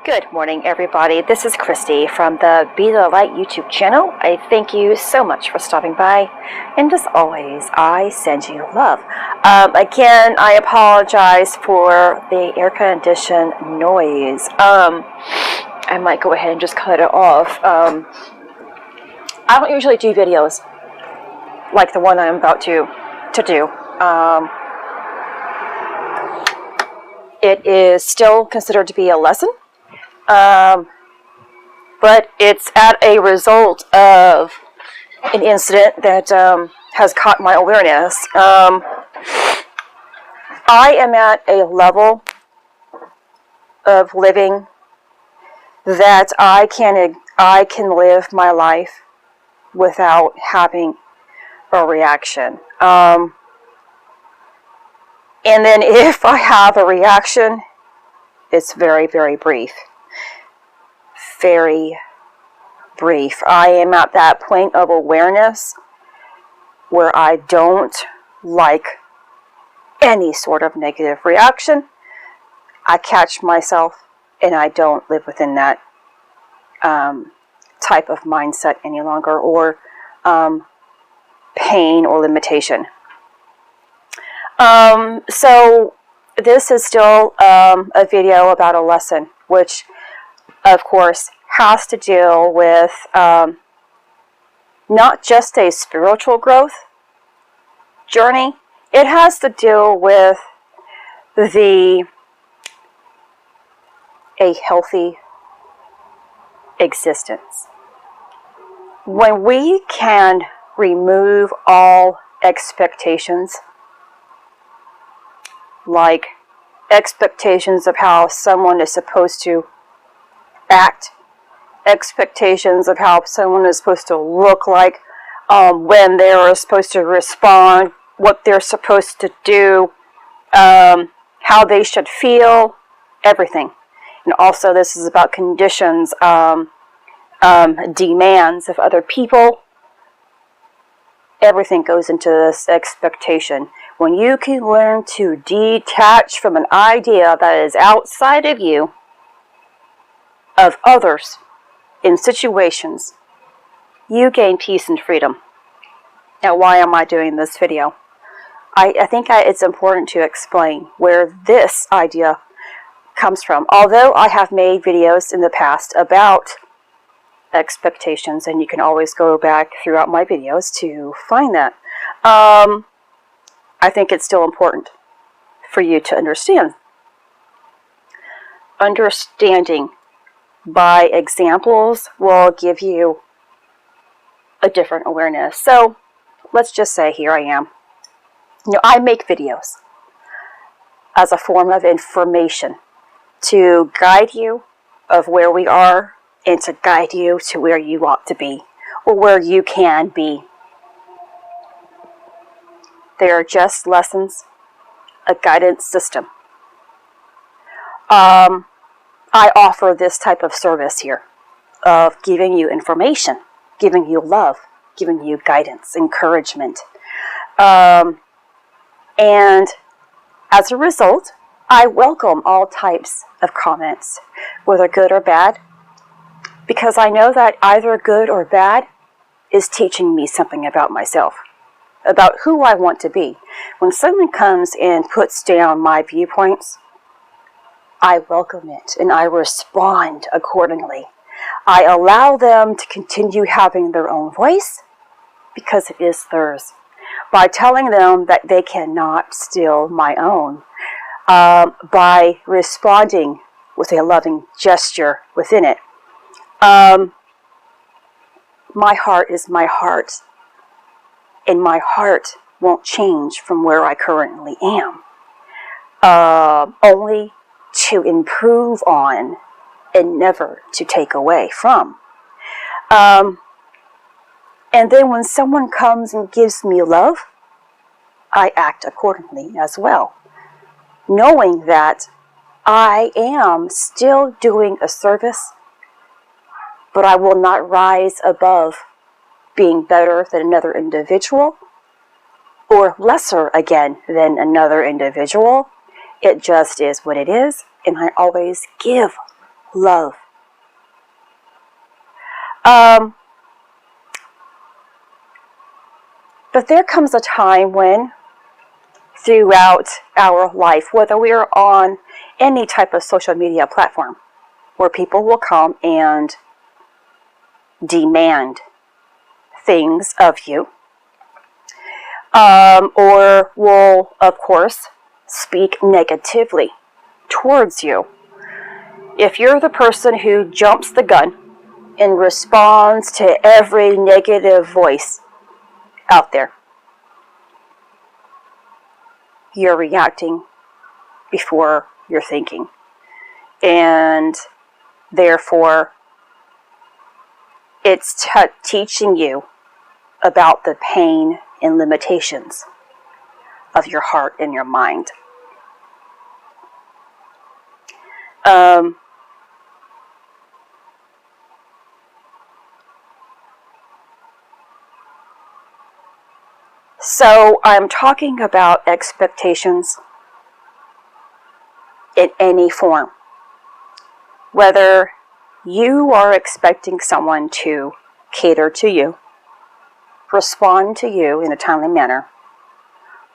Good morning, everybody. This is Christy from the Be the Light YouTube channel. I thank you so much for stopping by, and as always, I send you love. Again, I apologize for the air condition noise. I might go ahead and just cut it off. I don't usually do videos like the one I'm about to do. It is still considered to be a lesson. But it's at a result of an incident that has caught my awareness. I am at a level of living that I can live my life without having a reaction. And then if I have a reaction, it's very, very brief. Very brief. I am at that point of awareness where I don't like any sort of negative reaction. I catch myself and I don't live within that type of mindset any longer, or pain or limitation. So this is still a video about a lesson, which of course has to deal with not just a spiritual growth journey. It has to deal with a healthy existence. When we can remove all expectations, like expectations of how someone is supposed to act, expectations of how someone is supposed to look like, when they are supposed to respond, what they're supposed to do, how they should feel, everything. And also this is about conditions, demands of other people. Everything goes into this expectation. When you can learn to detach from an idea that is outside of you, of others, in situations, you gain peace and freedom. Now, why am I doing this video? I think it's important to explain where this idea comes from. Although I have made videos in the past about expectations, and you can always go back throughout my videos to find that, I think it's still important for you to understand. Understanding by examples will give you a different awareness. So let's just say here I am. I make videos as a form of information to guide you of where we are and to guide you to where you ought to be, or where you can be. They are just lessons, a guidance system. I offer this type of service here of giving you information, giving you love, giving you guidance, encouragement. And as a result, I welcome all types of comments, whether good or bad, because I know that either good or bad is teaching me something about myself, about who I want to be. When someone comes and puts down my viewpoints, I welcome it and I respond accordingly. I allow them to continue having their own voice because it is theirs, by telling them that they cannot steal my own, by responding with a loving gesture within it. My heart is my heart, and my heart won't change from where I currently am. Only to improve on and never to take away from. And then when someone comes and gives me love, I act accordingly as well, knowing that I am still doing a service, but I will not rise above being better than another individual, or lesser again than another individual. It just is what it is, and I always give love. But there comes a time when, throughout our life, whether we are on any type of social media platform, where people will come and demand things of you, or will, of course, speak negatively towards you. If you're the person who jumps the gun and responds to every negative voice out there, you're reacting before you're thinking. And therefore, it's teaching you about the pain and limitations of your heart and your mind. So I'm talking about expectations in any form. Whether you are expecting someone to cater to you, respond to you in a timely manner,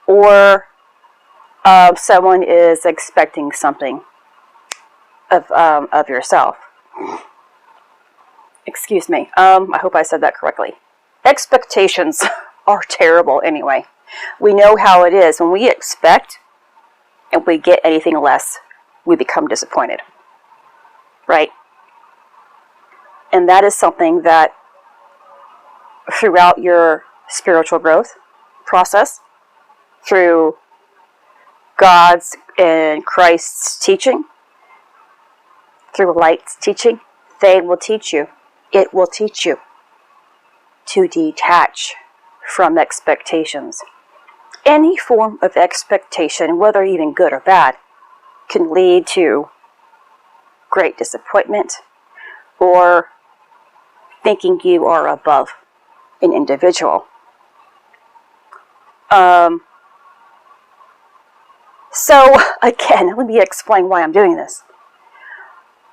or someone is expecting something of yourself. Excuse me. I hope I said that correctly. Expectations are terrible anyway. We know how it is. When we expect and we get anything less, we become disappointed. Right? And that is something that throughout your spiritual growth process, through God's and Christ's teaching, through light's teaching, they will teach you. It will teach you to detach from expectations. Any form of expectation, whether even good or bad, can lead to great disappointment or thinking you are above an individual. So again, let me explain why I'm doing this.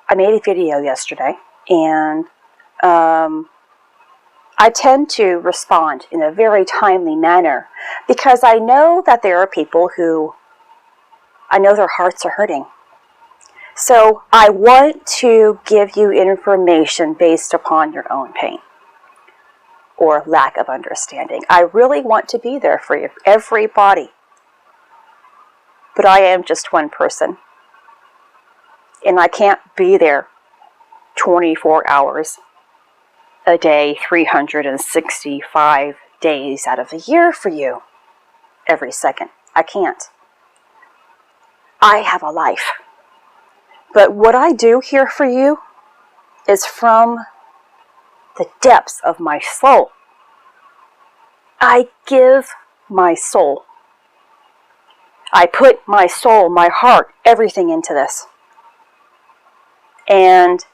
I made a video yesterday, and I tend to respond in a very timely manner because I know that there are people who, I know their hearts are hurting. So I want to give you information based upon your own pain or lack of understanding. I really want to be there for you, everybody. But I am just one person. And I can't be there 24 hours a day, 365 days out of the year for you every second. I can't. I have a life. But what I do here for you is from the depths of my soul. I give my soul. I put my soul, my heart, everything into this. And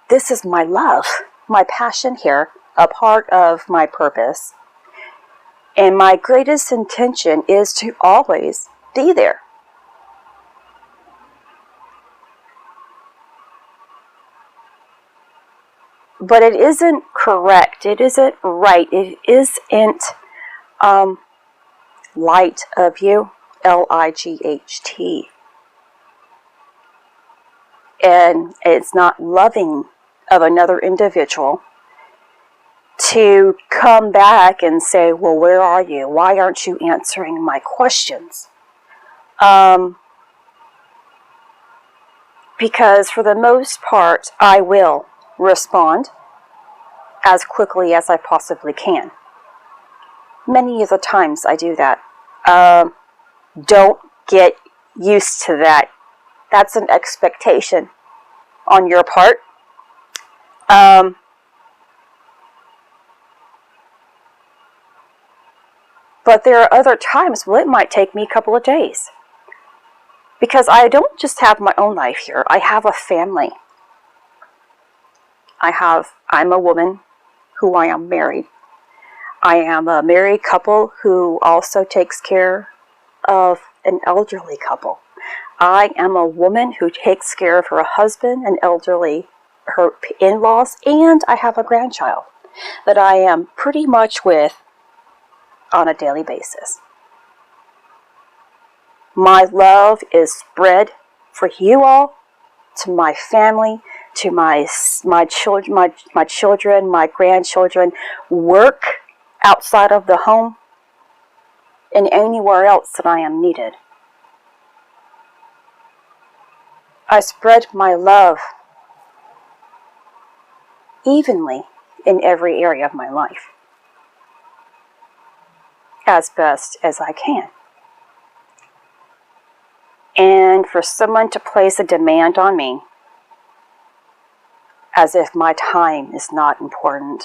this is my love, my passion here, a part of my purpose. And my greatest intention is to always be there. But it isn't correct. It isn't right. It isn't light of you, L-I-G-H-T. And it's not loving of another individual to come back and say, well, where are you? Why aren't you answering my questions? Because for the most part, I will respond as quickly as I possibly can. Many of the times I do that. Don't get used to that. That's an expectation on your part. But there are other times, well, it might take me a couple of days. Because I don't just have my own life here. I have a family. I'm a woman who I am married. I am a married couple who also takes care of an elderly couple. I am a woman who takes care of her husband and elderly, her in-laws, and I have a grandchild that I am pretty much with on a daily basis. My love is spread for you all, to my family, to my children, my grandchildren, work outside of the home, and anywhere else that I am needed. I spread my love evenly in every area of my life, as best as I can. And for someone to place a demand on me, as if my time is not important,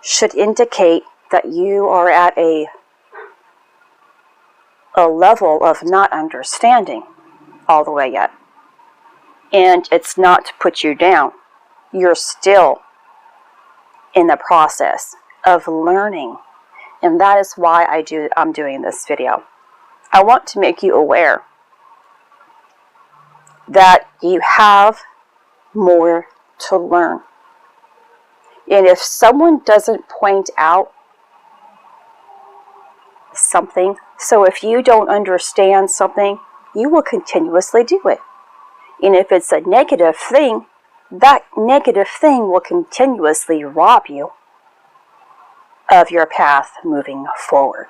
should indicate that you are at a level of not understanding all the way yet. And it's not to put you down. You're still in the process of learning. And that is why I'm doing this video. I want to make you aware that you have more to learn. And if someone doesn't point out something, so if you don't understand something, you will continuously do it. And if it's a negative thing, that negative thing will continuously rob you of your path moving forward.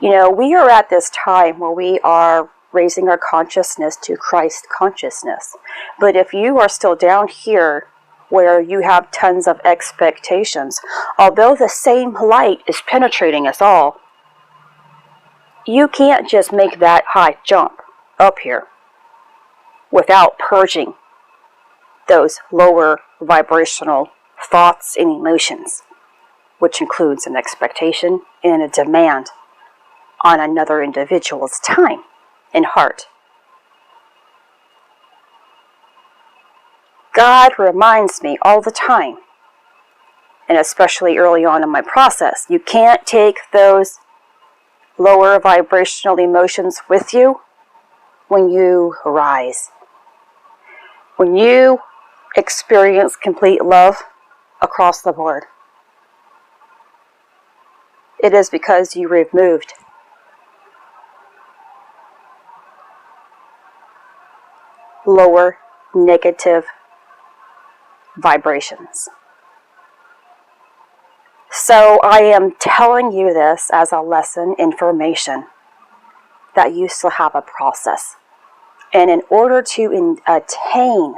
You know, we are at this time where we are raising our consciousness to Christ consciousness. But if you are still down here where you have tons of expectations, although the same light is penetrating us all, you can't just make that high jump up here without purging those lower vibrational thoughts and emotions, which includes an expectation and a demand on another individual's time and heart. God reminds me all the time, and especially early on in my process, you can't take those lower vibrational emotions with you when you rise. When you experience complete love across the board, it is because you removed lower negative vibrations. So I am telling you this as a lesson, information, that you still have a process. And in order to attain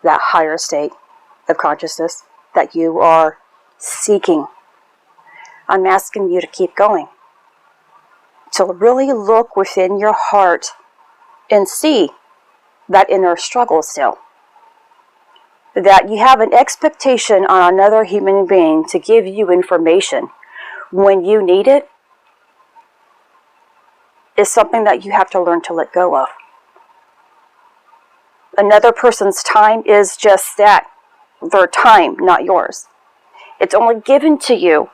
that higher state of consciousness that you are seeking, I'm asking you to keep going. To really look within your heart and see that inner struggle still. That you have an expectation on another human being to give you information when you need it is something that you have to learn to let go of. Another person's time is just that, their time, not yours. It's only given to you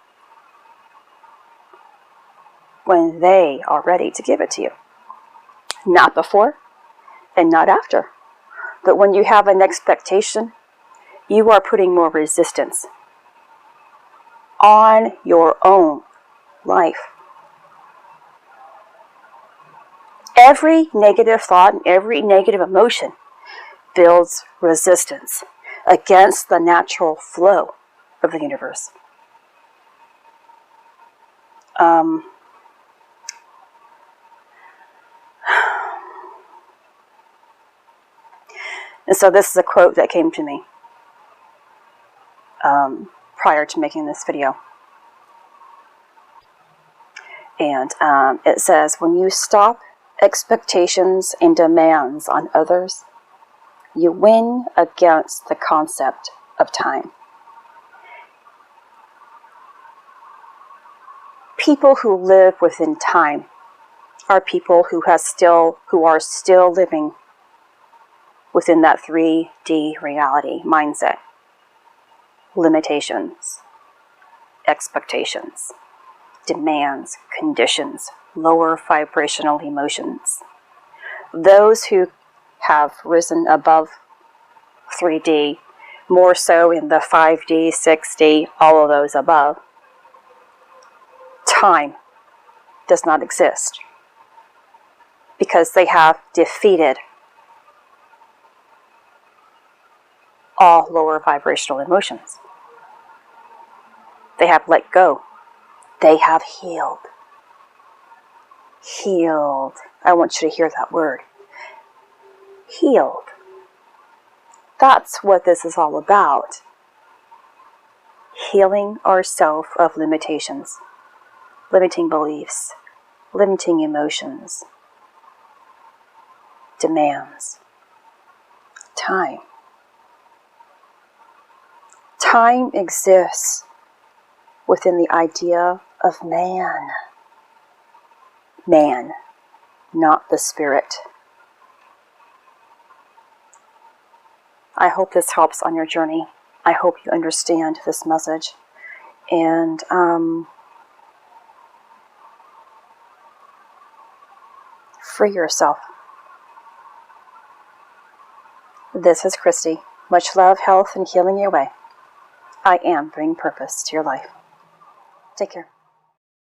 when they are ready to give it to you. Not before and not after. But when you have an expectation, you are putting more resistance on your own life. Every negative thought and every negative emotion builds resistance against the natural flow of the universe. And so this is a quote that came to me prior to making this video. And it says, when you stop expectations and demands on others, you win against the concept of time. People who live within time are people who are still living within that 3D reality mindset. Limitations, expectations, demands, conditions, lower vibrational emotions. Those who have risen above 3D, more so in the 5D, 6D, all of those above, time does not exist because they have defeated all lower vibrational emotions. They have let go. They have healed. Healed. I want you to hear that word. Healed. That's what this is all about. Healing ourselves of limitations, limiting beliefs, limiting emotions, demands. Time. Time exists within the idea of man. Man, not the spirit. I hope this helps on your journey. I hope you understand this message. And free yourself. This is Christy. Much love, health, and healing your way. I am bringing purpose to your life. Take care.